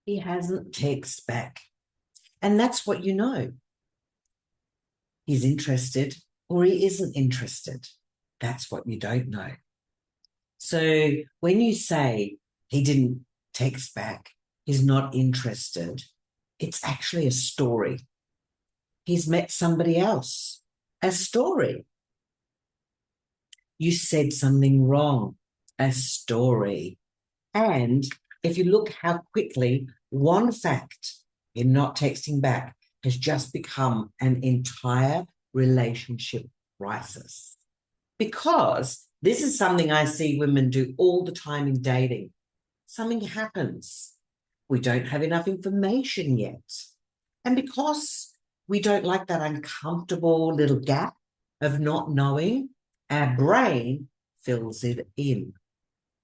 He hasn't texted back. And that's what you know. He's interested or he isn't interested. That's what you don't know. So when you say he didn't text back, he's not interested, it's actually a story. He's met somebody else. A story. You said something wrong. A story. And if you look how quickly one fact in not texting back has just become an entire relationship crisis. Because this is something I see women do all the time in dating. Something happens. We don't have enough information yet. And because we don't like that uncomfortable little gap of not knowing, our brain fills it in.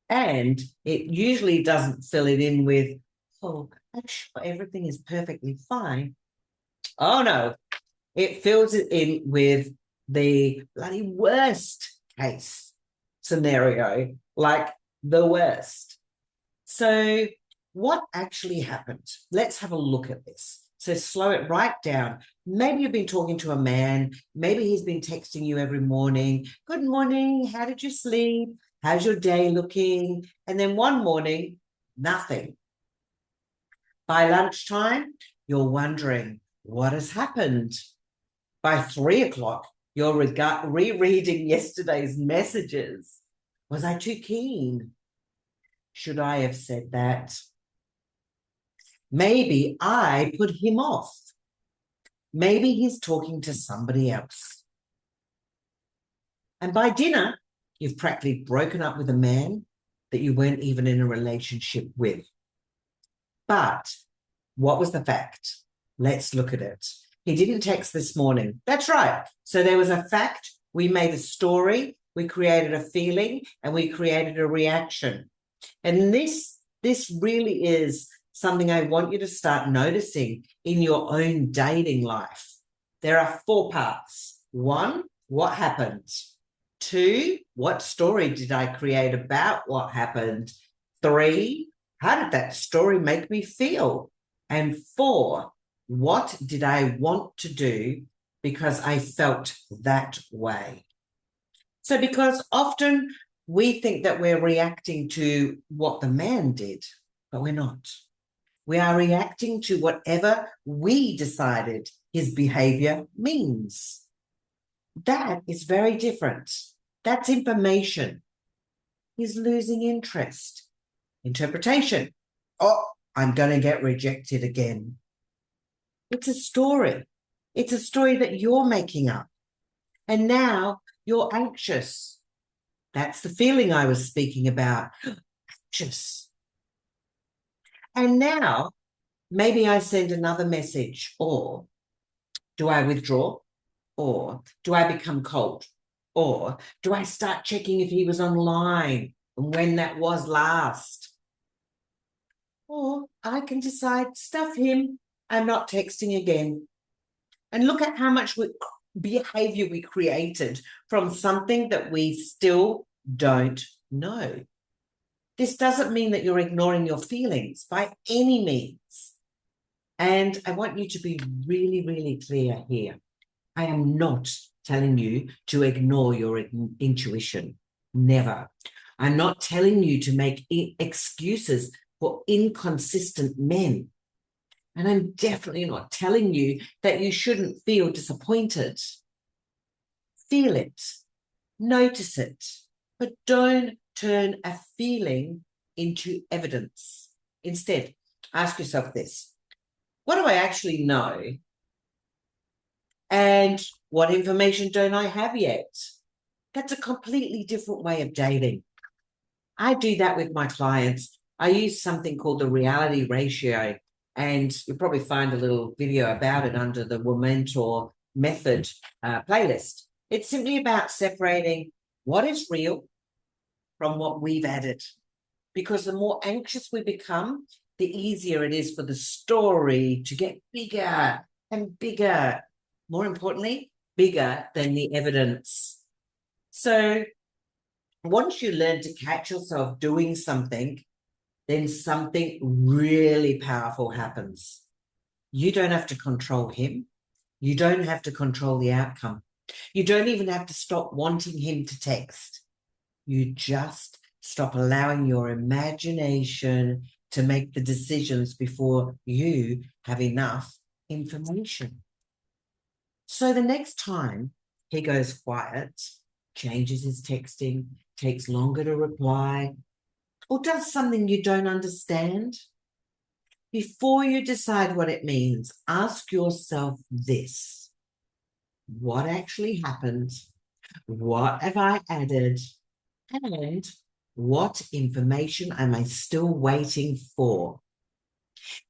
And it usually doesn't fill it in with, oh, I'm sure everything is perfectly fine. Oh, no. It fills it in with the bloody worst case scenario, like the worst. So what actually happened? Let's have a look at this. So slow it right down. Maybe you've been talking to a man. Maybe he's been texting you every morning. Good morning. How did you sleep? How's your day looking? And then one morning, nothing. By lunchtime, you're wondering, what has happened? By 3 o'clock, you're rereading yesterday's messages. Was I too keen? Should I have said that? Maybe I put him off. Maybe he's talking to somebody else. And by dinner, you've practically broken up with a man that you weren't even in a relationship with. But what was the fact? Let's look at it. He didn't text this morning. That's right. So there was a fact. We made a story. We created a feeling and we created a reaction. And this really is something I want you to start noticing in your own dating life. There are 4 parts. 1, what happened? 2, what story did I create about what happened? 3, how did that story make me feel? And 4, what did I want to do because I felt that way? So because often we think that we're reacting to what the man did, but we're not. We are reacting to whatever we decided his behavior means. That is very different. That's information. He's losing interest. Interpretation. Oh, I'm going to get rejected again. It's a story. It's a story that you're making up. And now you're anxious. That's the feeling I was speaking about. Anxious. And now maybe I send another message, or do I withdraw? Or do I become cold? Or do I start checking if he was online and when that was last? Or I can decide, stuff him, I'm not texting again. And look at how much behavior we created from something that we still don't know. This doesn't mean that you're ignoring your feelings by any means. And I want you to be really, really clear here. I am not telling you to ignore your intuition. Never. I'm not telling you to make excuses for inconsistent men. And I'm definitely not telling you that you shouldn't feel disappointed. Feel it. Notice it. But don't turn a feeling into evidence. Instead, ask yourself this. What do I actually know? And what information don't I have yet? That's a completely different way of dating. I do that with my clients. I use something called the reality ratio, and you'll probably find a little video about it under the Womentor method playlist. It's simply about separating what is real from what we've added. Because the more anxious we become, the easier it is for the story to get bigger and bigger. More importantly, bigger than the evidence. So once you learn to catch yourself doing something, then something really powerful happens. You don't have to control him. You don't have to control the outcome. You don't even have to stop wanting him to text. You just stop allowing your imagination to make the decisions before you have enough information. So the next time he goes quiet, changes his texting, takes longer to reply, or does something you don't understand, before you decide what it means, ask yourself this: what actually happened? What have I added? And what information am I still waiting for?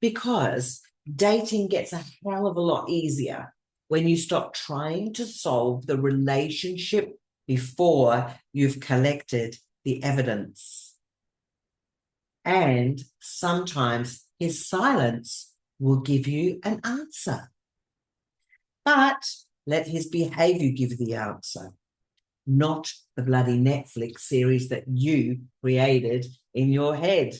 Because dating gets a hell of a lot easier when you stop trying to solve the relationship before you've collected the evidence. And sometimes his silence will give you an answer. But let his behavior give the answer, not the bloody Netflix series that you created in your head.